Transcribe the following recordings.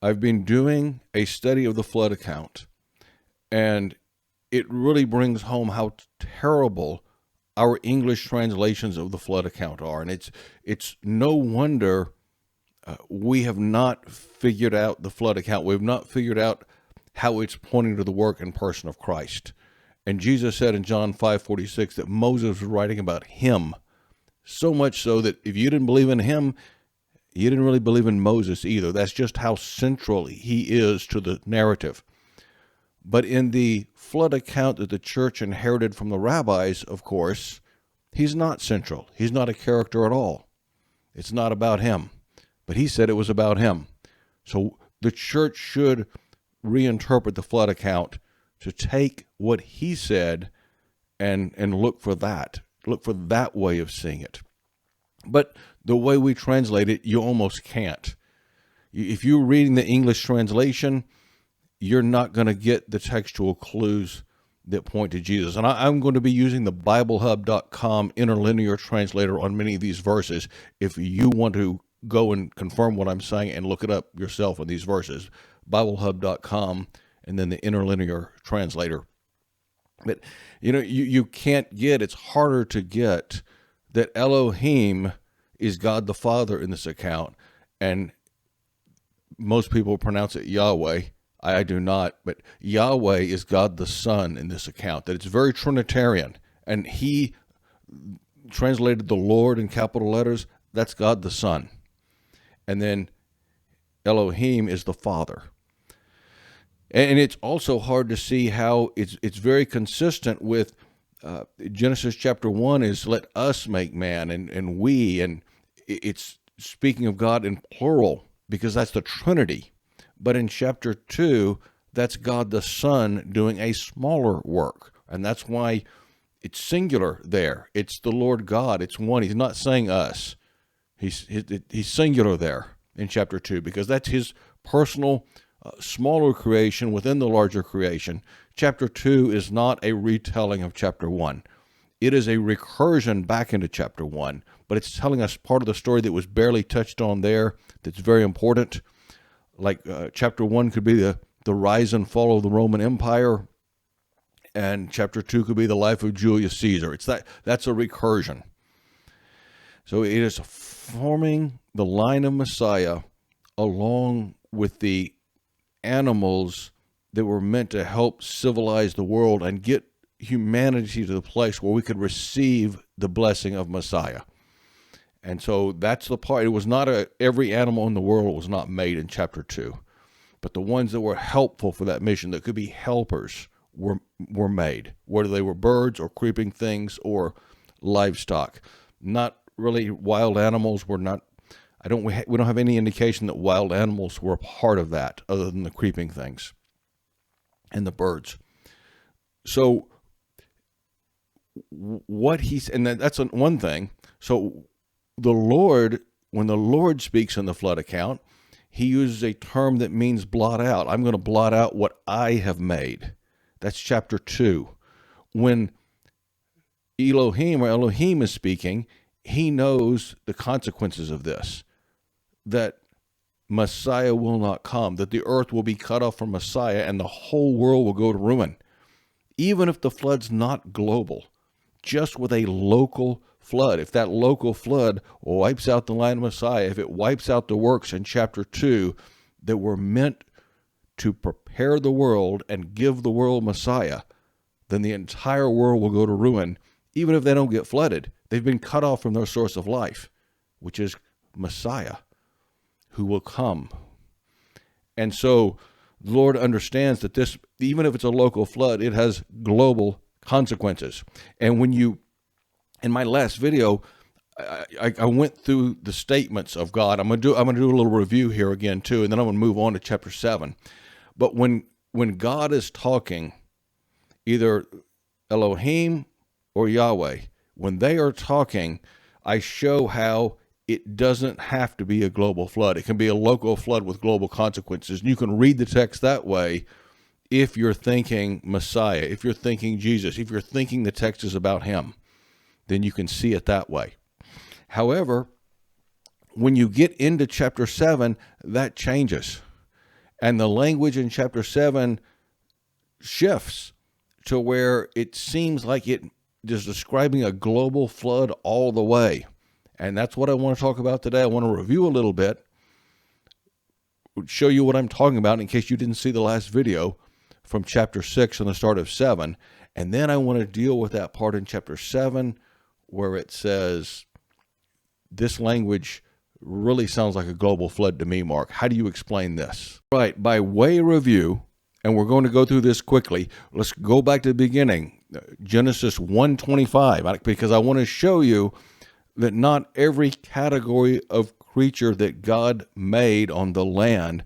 I've been doing a study of the flood account, and it really brings home how terrible our English translations of the flood account are. And it's no wonder we have not figured out the flood account. We've not figured out how it's pointing to the work and person of Christ. And Jesus said in John 5:46 that Moses was writing about him, so much so that if you didn't believe in him, you didn't really believe in Moses either. That's just how central he is to the narrative. But in the flood account that the church inherited from the rabbis, of course, he's not central. He's not a character at all. It's not about him. But he said it was about him. So the church should reinterpret the flood account to take what he said and look for that. Look for that way of seeing it. But the way we translate it, you almost can't. If you're reading the English translation, you're not going to get the textual clues that point to Jesus. And I'm going to be using the BibleHub.com interlinear translator on many of these verses if you want to go and confirm what I'm saying and look it up yourself in these verses. BibleHub.com and then the interlinear translator. But, you can't get, it's harder to get that Elohim is God the Father in this account. And most people pronounce it Yahweh. I do not, but Yahweh is God the Son in this account, that it's very Trinitarian. And he translated the Lord in capital letters, that's God the Son. And then Elohim is the Father. And it's also hard to see how it's very consistent with Genesis chapter 1 is let us make man and we, and it's speaking of God in plural because that's the Trinity. But in chapter 2, that's God the Son doing a smaller work. And that's why it's singular there. It's the Lord God. It's one. He's not saying us. He's singular there in chapter 2 because that's his personal smaller creation within the larger creation. Chapter 2 is not a retelling of chapter 1. It is a recursion back into chapter 1, but it's telling us part of the story that was barely touched on there that's very important. Like chapter 1 could be the rise and fall of the Roman Empire, and chapter 2 could be the life of Julius Caesar. That's a recursion. So it is forming the line of Messiah along with the animals that were meant to help civilize the world and get humanity to the place where we could receive the blessing of Messiah. And so that's the part. It was not every animal in the world was not made in chapter 2, but the ones that were helpful for that mission, that could be helpers, were made, whether they were birds or creeping things or livestock. Not really wild animals were not. We don't have any indication that wild animals were a part of that, other than the creeping things and the birds. So what he's, and that's one thing. So the Lord, when the Lord speaks in the flood account, he uses a term that means blot out. I'm going to blot out what I have made. That's chapter 2. When Elohim is speaking, he knows the consequences of this, that Messiah will not come, that the earth will be cut off from Messiah and the whole world will go to ruin. Even if the flood's not global, just with a local flood, if that local flood wipes out the line of Messiah, if it wipes out the works in chapter 2 that were meant to prepare the world and give the world Messiah, then the entire world will go to ruin, even if they don't get flooded. They've been cut off from their source of life, which is Messiah, who will come. And so the Lord understands that this, even if it's a local flood, it has global consequences. And when you, in my last video, I went through the statements of God. I'm gonna do a little review here again too, and then I'm gonna move on to chapter 7. But when God is talking, either Elohim or Yahweh, when they are talking, I show how it doesn't have to be a global flood. It can be a local flood with global consequences. And you can read the text that way if you're thinking Messiah, if you're thinking Jesus, if you're thinking the text is about him, then you can see it that way. However, when you get into chapter 7, that changes. And the language in chapter 7 shifts to where it seems like it is describing a global flood all the way. And that's what I want to talk about today. I want to review a little bit, show you what I'm talking about in case you didn't see the last video from chapter 6 and the start of 7. And then I want to deal with that part in chapter 7 where it says, this language really sounds like a global flood to me, Mark. How do you explain this? Right, by way of review, and we're going to go through this quickly, let's go back to the beginning, Genesis 1:25, because I want to show you that not every category of creature that God made on the land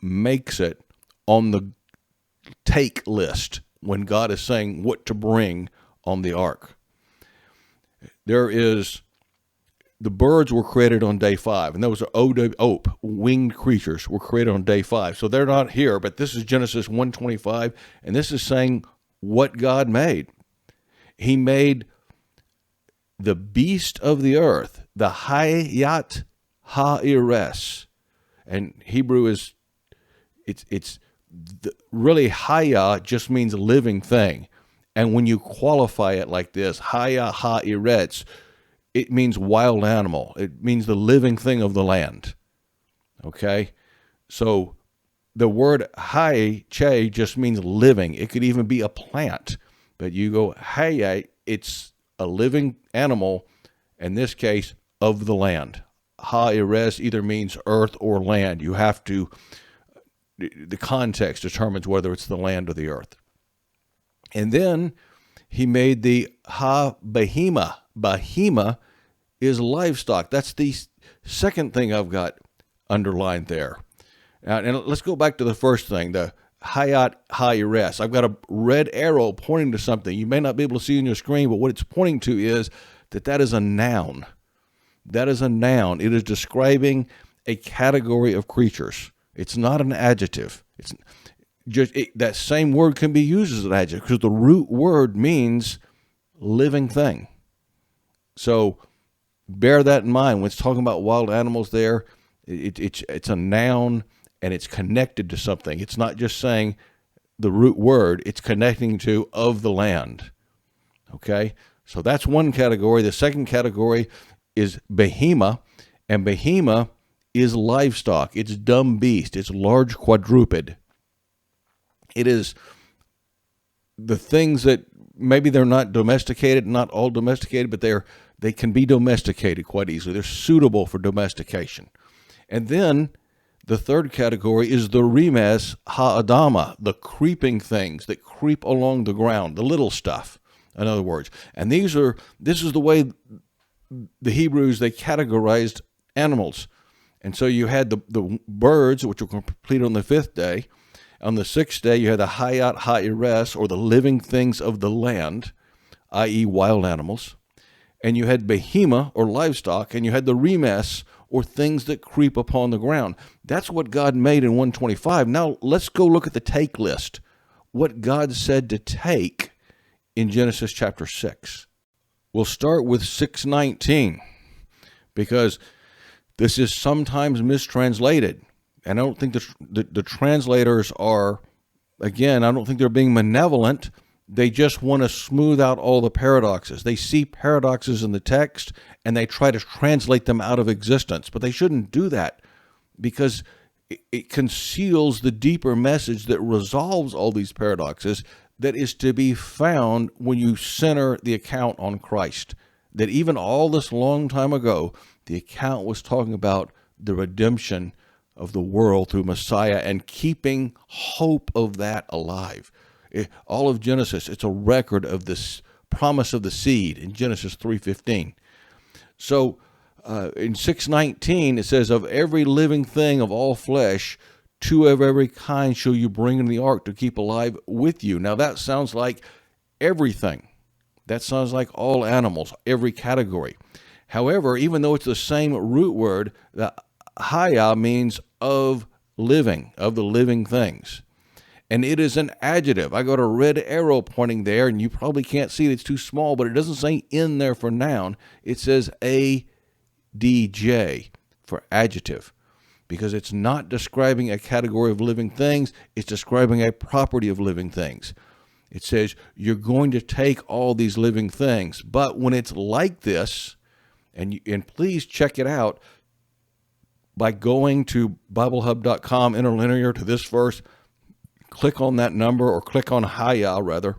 makes it on the take list when God is saying what to bring on the ark. The birds were created on day 5, and those are ope, winged creatures, were created on day 5. So they're not here, but this is Genesis 1:25, and this is saying what God made. He made the beast of the earth, the Hayat Ha'ires, and Hebrew is, really Haya just means living thing. And when you qualify it like this, Haya Ha'ires, it means wild animal. It means the living thing of the land. Okay? So the word hai, che, just means living. It could even be a plant. But you go, hai, it's a living animal, in this case, of the land. Ha-ires either means earth or land. You have to, the context determines whether it's the land or the earth. And then he made the ha-behema. Behema is livestock. That's the second thing I've got underlined there. And let's go back to the first thing, the Hayat Ha'ires. I've got a red arrow pointing to something. You may not be able to see on your screen, but what it's pointing to is that is a noun. That is a noun. It is describing a category of creatures. It's not an adjective. It's just that same word can be used as an adjective because the root word means living thing. So bear that in mind when it's talking about wild animals there. It's a noun and it's connected to something. It's not just saying the root word. It's connecting to of the land. Okay? So that's one category. The second category is behema, and behema is livestock. It's dumb beast. It's large quadruped. It is the things that maybe they're not domesticated, not all domesticated, but they can be domesticated quite easily. They're suitable for domestication. And then the third category is the remes ha'adama, the creeping things that creep along the ground, the little stuff, in other words. And this is the way the Hebrews, they categorized animals. And so you had the birds, which were completed on the 5th day. On the 6th day, you had the Hayat Ha'ires, or the living things of the land, i.e. wild animals. And you had behema, or livestock, and you had the remes, or things that creep upon the ground. That's what God made in 125. Now, let's go look at the take list. What God said to take in Genesis chapter 6. We'll start with 6:19, because this is sometimes mistranslated. And I don't think the translators are, again, I don't think they're being malevolent. They just want to smooth out all the paradoxes. They see paradoxes in the text, and they try to translate them out of existence. But they shouldn't do that, because it conceals the deeper message that resolves all these paradoxes, that is to be found when you center the account on Christ. That even all this long time ago, the account was talking about the redemption of the world through Messiah and keeping hope of that alive. All of Genesis, it's a record of this promise of the seed in Genesis 3:15. So in 6:19, it says, of every living thing of all flesh, 2 of every kind shall you bring in the ark to keep alive with you. Now that sounds like everything. That sounds like all animals, every category. However, even though it's the same root word, the haya means of living, of the living things. And it is an adjective. I got a red arrow pointing there, and you probably can't see it. It's too small, but it doesn't say in there for noun. It says ADJ for adjective. because it's not describing a category of living things, it's describing a property of living things. It says you're going to take all these living things, but when it's like this, and please check it out by going to BibleHub.com, interlinear to this verse, click on that number, or click on Haya rather,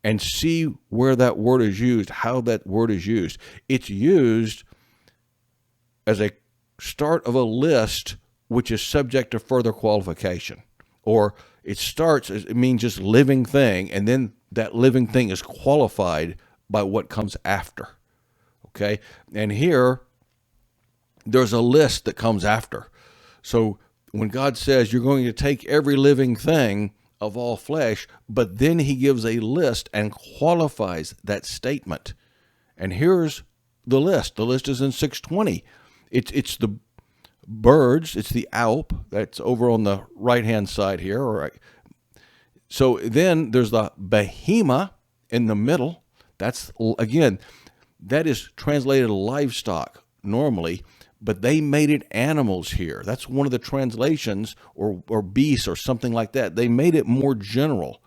and see where that word is used, how that word is used. It's used as a start of a list which is subject to further qualification. Or it means just living thing, and then that living thing is qualified by what comes after. Okay? And here, there's a list that comes after. So when God says you're going to take every living thing of all flesh, but then he gives a list and qualifies that statement. And here's the list. The list is in 620. It's the birds, it's the Alp, that's over on the right-hand side here. All right. So then there's the Behemoth in the middle. That's, again, that is translated livestock normally, but they made it animals here. That's one of the translations, or beasts or something like that. They made it more general.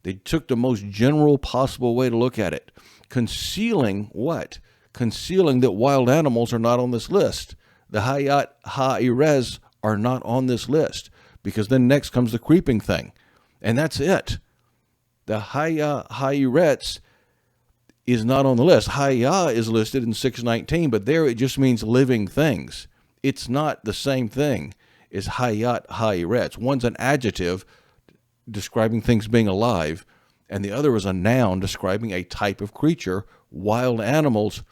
They took the most general possible way to look at it. Concealing what? Concealing that wild animals are not on this list. The Hayat Ha'irez are not on this list, because then next comes the creeping thing. And that's it. The Hayat Ha'irez is not on the list. Haya is listed in 619, but there it just means living things. It's not the same thing as Hayat Ha'irez. One's an adjective describing things being alive, and the other is a noun describing a type of creature, wild animals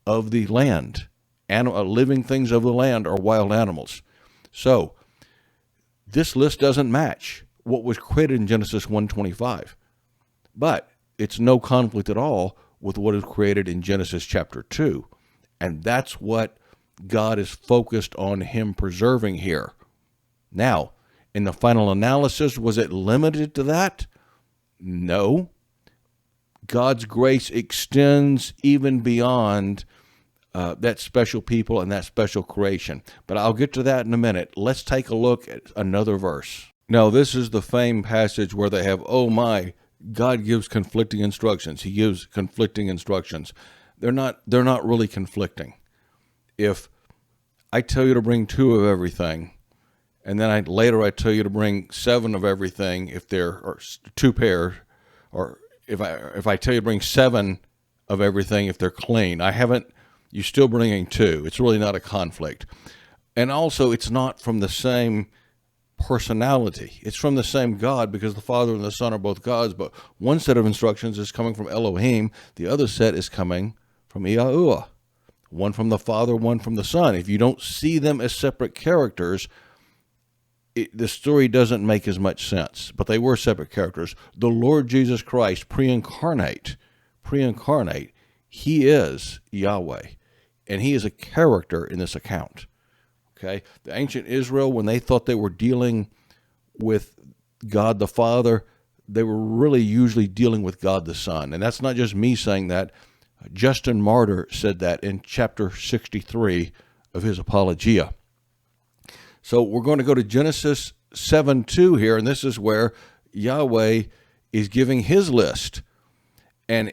of the land. Living things of the land are wild animals. So this list doesn't match what was created in Genesis 1:25, but it's no conflict at all with what is created in Genesis chapter 2. And that's what God is focused on him preserving here. Now, in the final analysis, was it limited to that? No. God's grace extends even beyond that special people and that special creation. But I'll get to that in a minute. Let's take a look at another verse. Now, this is the famed passage where they have, oh my, God gives conflicting instructions. He gives conflicting instructions. They're not really conflicting. If I tell you to bring 2 of everything, and then later I tell you to bring 7 of everything, if there are 2 pairs, or if I tell you to bring 7 of everything if they're clean, you're still bringing 2. It's really not a conflict. And also, it's not from the same personality. It's from the same God, because the Father and the Son are both gods, but one set of instructions is coming from Elohim, the other set is coming from Yahuwah. One from the Father, one from the Son. If you don't see them as separate characters, the story doesn't make as much sense, but they were separate characters. The Lord Jesus Christ, pre-incarnate, he is Yahweh, and he is a character in this account. Okay, the ancient Israel, when they thought they were dealing with God the Father, they were really usually dealing with God the Son. And that's not just me saying that. Justin Martyr said that in chapter 63 of his Apologia. So we're going to go to Genesis 7:2 here, and this is where Yahweh is giving his list. And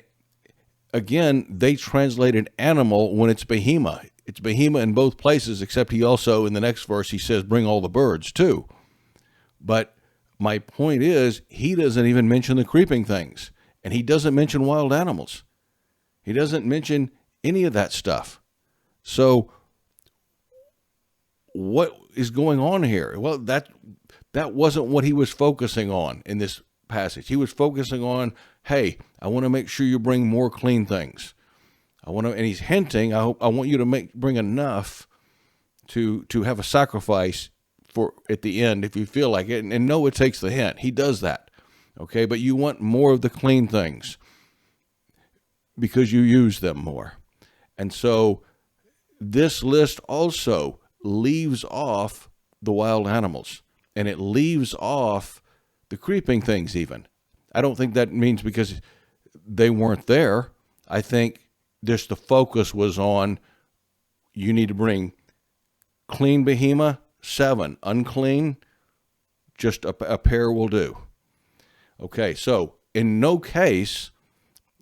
again, they translated animal when it's Behemoth. It's Behemoth in both places, except he also, in the next verse, he says, bring all the birds too. But my point is, he doesn't even mention the creeping things, and he doesn't mention wild animals. He doesn't mention any of that stuff. So what is going on here? Well, that wasn't what he was focusing on in this passage. He was focusing on, hey, I want to make sure you bring more clean things. And he's hinting, I want you to bring enough to have a sacrifice for at the end if you feel like it. And Noah takes the hint. He does that. Okay, but you want more of the clean things because you use them more. And so this list also leaves off the wild animals, and it leaves off the creeping things even. I don't think that means because they weren't there. I think just the focus was on, you need to bring clean Behemoth 7, unclean, just a pair will do. Okay, so in no case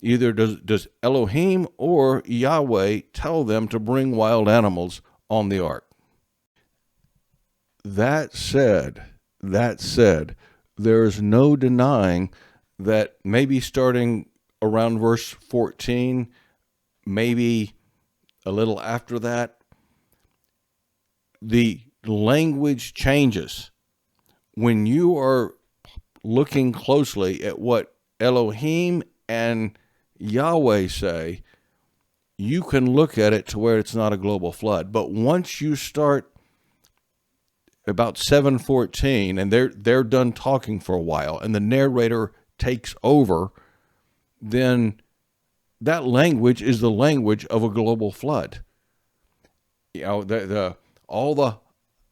either does Elohim or Yahweh tell them to bring wild animals on the ark. That said, there is no denying that maybe starting around verse 14, maybe a little after that, the language changes. When you are looking closely at what Elohim and Yahweh say, you can look at it to where it's not a global flood. But once you start about 7:14 and they're done talking for a while and the narrator takes over, then that language is the language of a global flood. You know, all the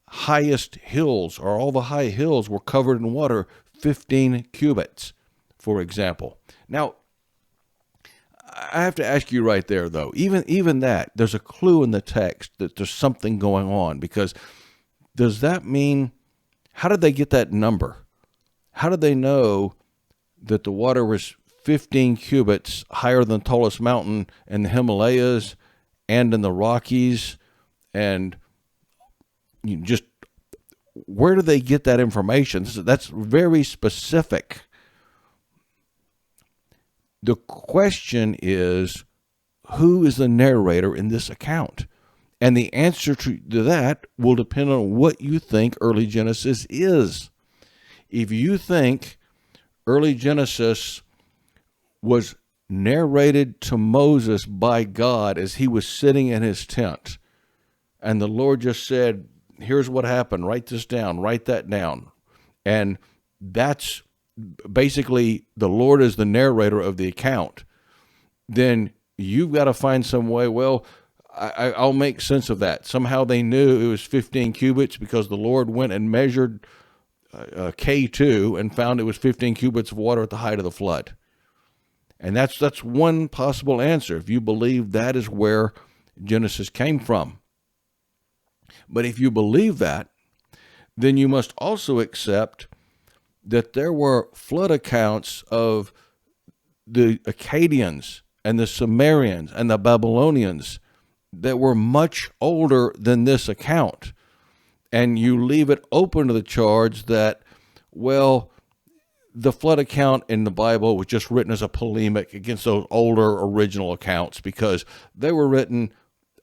highest hills, or all the high hills, were covered in water 15 cubits, for example. Now, I have to ask you right there, though, even that, there's a clue in the text that there's something going on, because does that mean, how did they get that number? How did they know that the water was 15 cubits higher than the tallest mountain in the Himalayas and in the Rockies? And just where do they get that information? That's very specific. The question is, who is the narrator in this account? And the answer to that will depend on what you think early Genesis is. If you think early Genesis was narrated to Moses by God as he was sitting in his tent, and the Lord just said, here's what happened, write this down, write that down, and that's basically the Lord is the narrator of the account, then you've got to find some way, well, I'll make sense of that. Somehow they knew it was 15 cubits because the Lord went and measured K2 and found it was 15 cubits of water at the height of the flood. And that's one possible answer, if you believe that is where Genesis came from. But if you believe that, then you must also accept that there were flood accounts of the Akkadians and the Sumerians and the Babylonians that were much older than this account. And you leave it open to the charge that, well, the flood account in the Bible was just written as a polemic against those older original accounts because they were written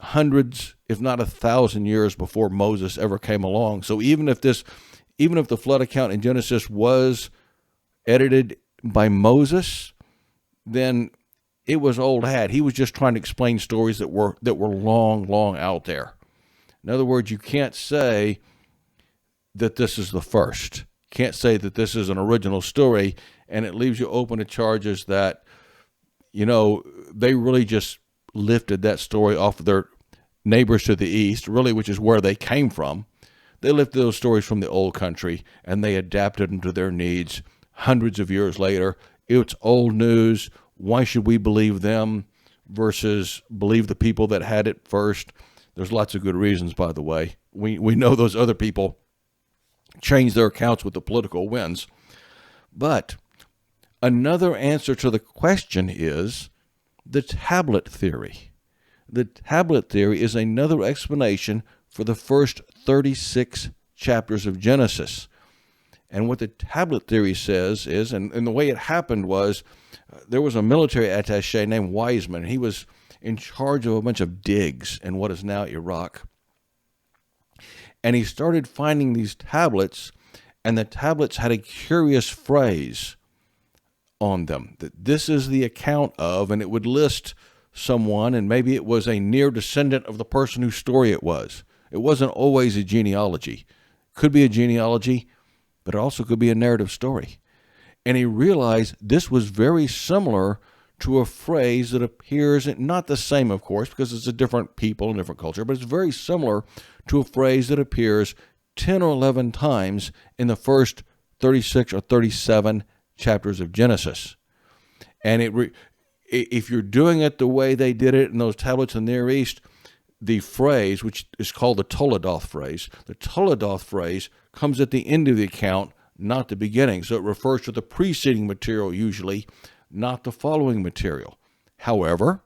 hundreds, if not 1,000 years before Moses ever came along. So even if the flood account in Genesis was edited by Moses, then it was old hat. He was just trying to explain stories that were long out there. In other words, you can't say that this is the first. Can't say that this is an original story, and it leaves you open to charges that, they really just lifted that story off of their neighbors to the east, really, which is where they came from. They lifted those stories from the old country, and they adapted them to their needs hundreds of years later. It's old news. Why should we believe them versus believe the people that had it first? There's lots of good reasons, by the way. We know those other people changed their accounts with the political winds. But another answer to the question is the tablet theory. The tablet theory is another explanation for the first 36 chapters of Genesis. And what the tablet theory says is, and the way it happened was, there was a military attaché named Wiseman. He was in charge of a bunch of digs in what is now Iraq. And he started finding these tablets, and the tablets had a curious phrase on them, that this is the account of, and it would list someone, and maybe it was a near descendant of the person whose story it was. It wasn't always a genealogy. Could be a genealogy, but it also could be a narrative story. And he realized this was very similar to a phrase that appears, not the same, of course, because it's a different people and different culture, but it's very similar to a phrase that appears 10 or 11 times in the first 36 or 37 chapters of Genesis. And if you're doing it the way they did it in those tablets in the Near East, the phrase, which is called the Toledoth phrase, the Toledoth phrase comes at the end of the account, not the beginning. So it refers to the preceding material usually, not the following material. However,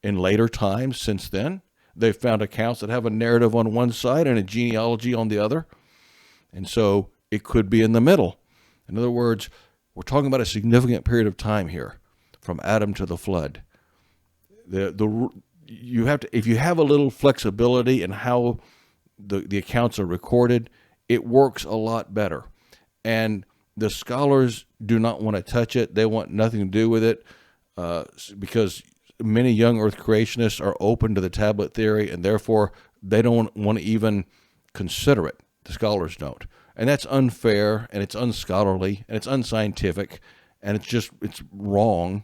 in later times since then, they've found accounts that have a narrative on one side and a genealogy on the other. And so it could be in the middle. In other words, we're talking about a significant period of time here, from Adam to the flood. You have to, if you have a little flexibility in how the accounts are recorded, it works a lot better. And the scholars do not want to touch it. They want nothing to do with it because many young earth creationists are open to the tablet theory, and therefore they don't want to even consider it. The scholars don't. And that's unfair, and it's unscholarly, and it's unscientific, and it's wrong,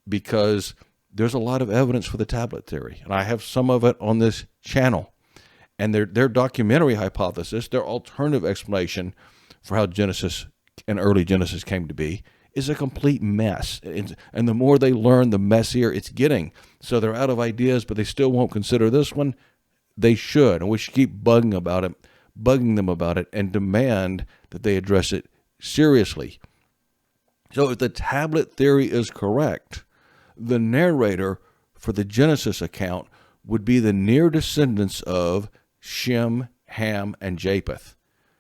because there's a lot of evidence for the tablet theory. And I have some of it on this channel. And their documentary hypothesis, their alternative explanation for how Genesis and early Genesis came to be, is a complete mess. And the more they learn, the messier it's getting. So they're out of ideas, but they still won't consider this one. They should, and we should keep bugging them about it, and demand that they address it seriously. So if the tablet theory is correct, the narrator for the Genesis account would be the near descendants of Shem, Ham, and Japheth.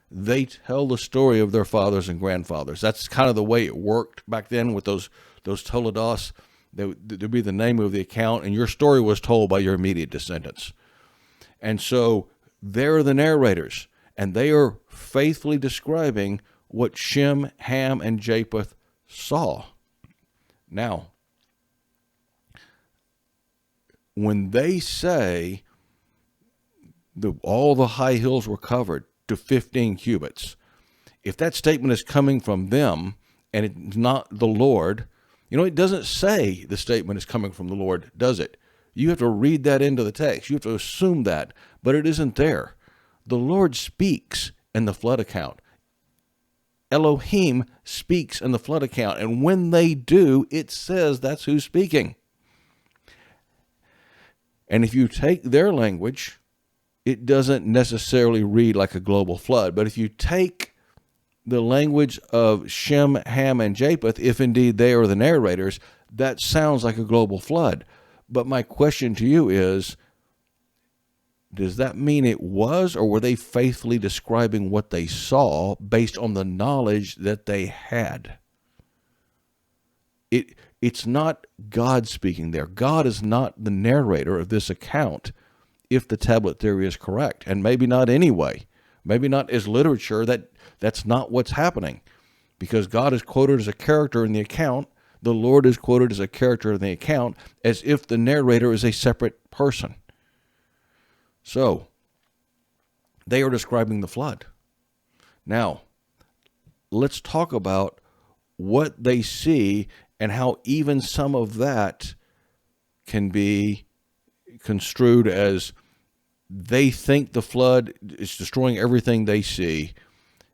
They tell the story of their fathers and grandfathers. That's kind of the way it worked back then with those Toledoths. There'd be the name of the account, and your story was told by your immediate descendants. And so they're the narrators, and they are faithfully describing what Shem, Ham, and Japheth saw. Now, when they say all the high hills were covered to 15 cubits, if that statement is coming from them and it's not the Lord, it doesn't say the statement is coming from the Lord, does it? You have to read that into the text. You have to assume that, but it isn't there. The Lord speaks in the flood account. Elohim speaks in the flood account, and when they do, it says that's who's speaking. And if you take their language, it doesn't necessarily read like a global flood. But if you take the language of Shem, Ham, and Japheth, if indeed they are the narrators, that sounds like a global flood. But my question to you is, does that mean it was, or were they faithfully describing what they saw based on the knowledge that they had? It's not God speaking there. God is not the narrator of this account if the tablet theory is correct, and maybe not anyway. Maybe not as literature. That's not what's happening, because God is quoted as a character in the account. The Lord is quoted as a character in the account as if the narrator is a separate person. So, they are describing the flood. Now, let's talk about what they see and how even some of that can be construed as they think the flood is destroying everything they see.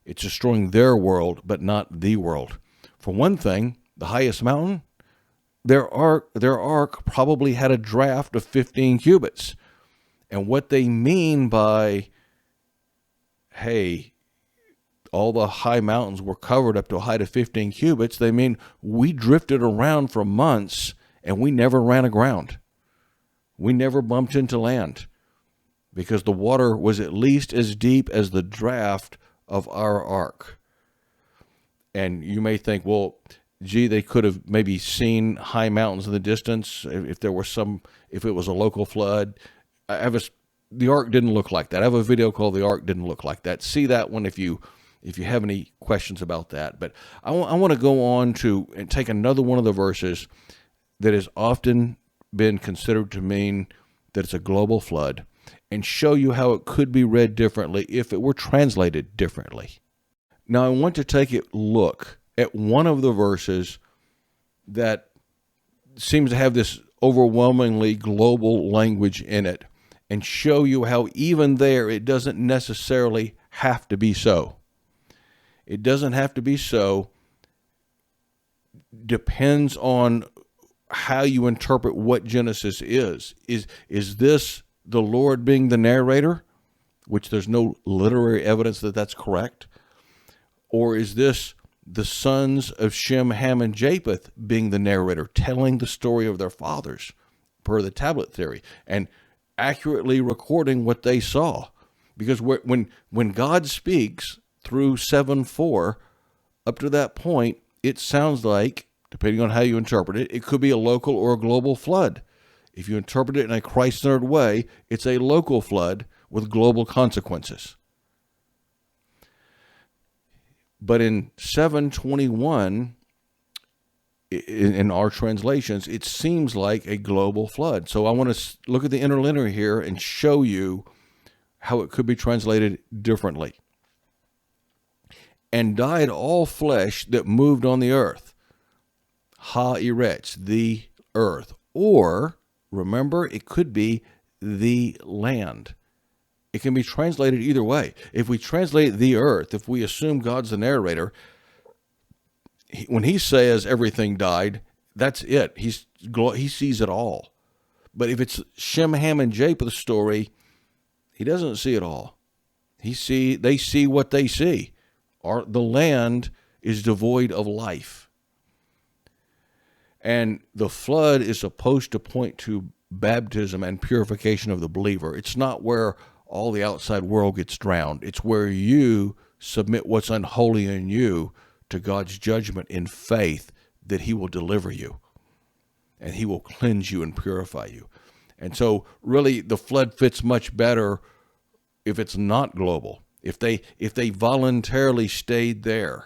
It's destroying their world, but not the world. For one thing, the highest mountain, their ark probably had a draft of 15 cubits. And what they mean by, hey, all the high mountains were covered up to a height of 15 cubits, they mean we drifted around for months and we never ran aground. We never bumped into land because the water was at least as deep as the draft of our ark. And you may think, well, gee, they could have maybe seen high mountains in the distance if it was a local flood. The ark didn't look like that. I have a video called "The Ark Didn't Look Like That." See that one if you have any questions about that. But I want to go on to and take another one of the verses that has often been considered to mean that it's a global flood, and show you how it could be read differently if it were translated differently. Now, I want to take a look at one of the verses that seems to have this overwhelmingly global language in it, and show you how even there it doesn't necessarily have to be so. It doesn't have to be so. Depends on how you interpret what Genesis is. Is this the Lord being the narrator, which there's no literary evidence that that's correct? Or is this the sons of Shem, Ham, and Japheth being the narrator, telling the story of their fathers per the tablet theory and accurately recording what they saw? Because when God speaks through 7:4, up to that point, it sounds like, depending on how you interpret it, it could be a local or a global flood. If you interpret it in a Christ-centered way, it's a local flood with global consequences. But in 7:21, in our translations, it seems like a global flood. So I want to look at the interlinear here and show you how it could be translated differently. And died all flesh that moved on the earth. Ha-eretz, the earth. Or, remember, it could be the land. It can be translated either way. If we translate the earth, if we assume God's the narrator, when he says everything died, that's it. He sees it all. But if it's Shem, Ham, and Japheth's story, he doesn't see it all. They see what they see. The land is devoid of life. And the flood is supposed to point to baptism and purification of the believer. It's not where all the outside world gets drowned. It's where you submit what's unholy in you to God's judgment in faith that he will deliver you and he will cleanse you and purify you. And so really the flood fits much better if it's not global. If they voluntarily stayed there,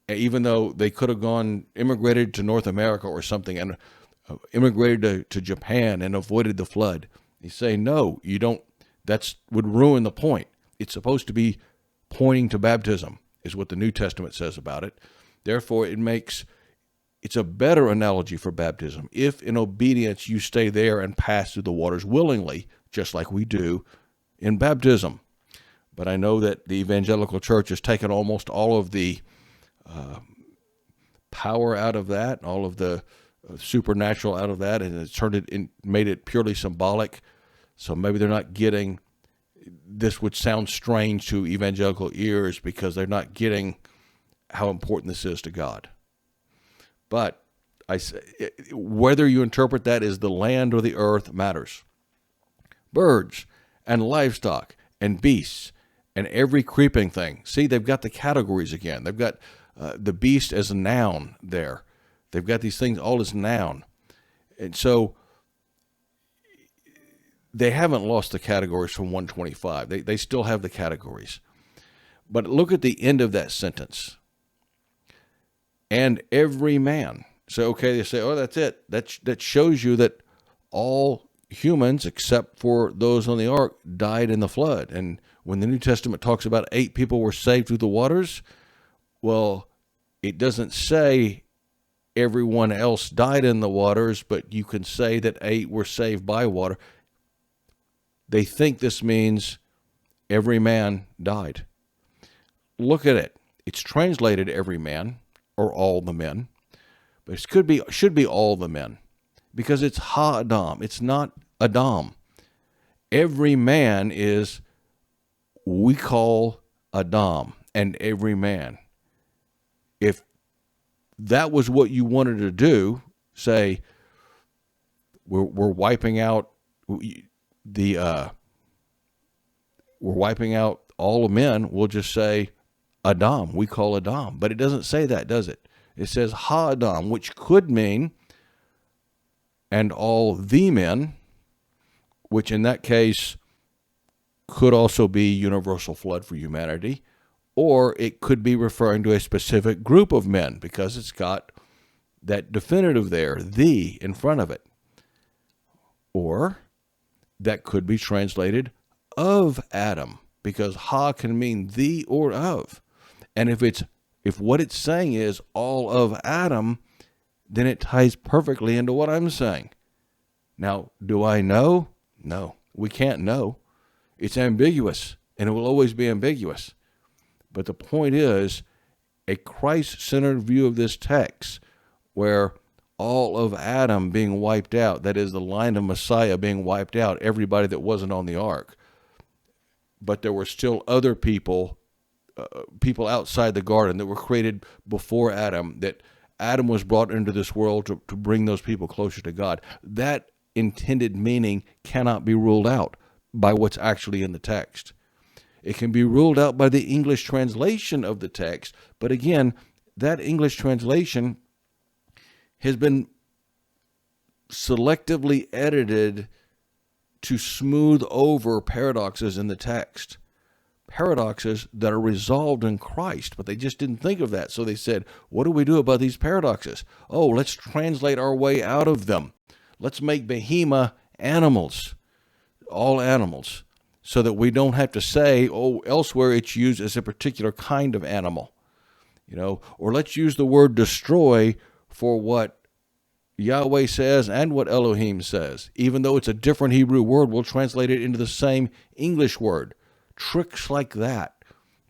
even though they could have immigrated to North America or something and immigrated to Japan and avoided the flood. You say, no, you don't. That would ruin the point. It's supposed to be pointing to baptism, is what the New Testament says about it. Therefore, it's a better analogy for baptism. If in obedience you stay there and pass through the waters willingly, just like we do in baptism. But I know that the evangelical church has taken almost all of the power out of that, all of the supernatural out of that, and it's made it purely symbolic. So maybe they're not getting, this would sound strange to evangelical ears because they're not getting how important this is to God. But I say, whether you interpret that as the land or the earth matters. Birds and livestock and beasts and every creeping thing. See, they've got the categories again. They've got the beast as a noun there. They've got these things all as noun. And so they haven't lost the categories from 125. They still have the categories. But look at the end of that sentence. And every man. So, okay, they say, oh, that's it. That shows you that all humans, except for those on the ark, died in the flood. And when the New Testament talks about 8 people were saved through the waters, well, it doesn't say everyone else died in the waters, but you can say that 8 were saved by water. They think this means every man died. Look at it. It's translated every man or all the men, but it should be all the men because it's ha-adam. It's not Adam. Every man is, we call Adam, and every man. If that was what you wanted to do, say, we're wiping out we're wiping out all men, we'll just say Adam. We call Adam. But it doesn't say that, does it? It says ha-Adam, which could mean and all the men, which in that case could also be universal flood for humanity, or it could be referring to a specific group of men because it's got that definitive there, the, in front of it. Or that could be translated of Adam, because ha can mean the or of. And if what it's saying is all of Adam, then it ties perfectly into what I'm saying. Now, do I know? No, we can't know. It's ambiguous, and it will always be ambiguous. But the point is, a Christ-centered view of this text, where all of Adam being wiped out, that is, the line of Messiah being wiped out, everybody that wasn't on the ark. But there were still other people, people outside the garden that were created before Adam, that Adam was brought into this world to bring those people closer to God. That intended meaning cannot be ruled out by what's actually in the text. It can be ruled out by the English translation of the text, but again, that English translation has been selectively edited to smooth over paradoxes in the text. Paradoxes that are resolved in Christ, but they just didn't think of that. So they said, what do we do about these paradoxes? Oh, let's translate our way out of them. Let's make behemoth animals, all animals, so that we don't have to say, oh, elsewhere it's used as a particular kind of animal. Or let's use the word destroy for what Yahweh says and what Elohim says. Even though it's a different Hebrew word, we'll translate it into the same English word. Tricks like that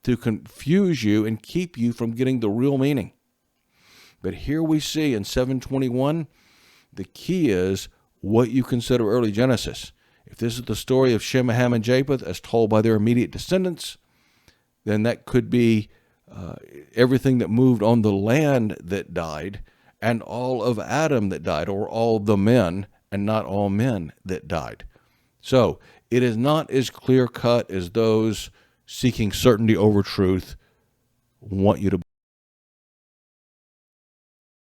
to confuse you and keep you from getting the real meaning. But here we see in 721, the key is what you consider early Genesis. If this is the story of Shem, Ham, and Japheth as told by their immediate descendants, then that could be everything that moved on the land that died, and all of Adam that died, or all the men and not all men that died. So it is not as clear-cut as those seeking certainty over truth want you to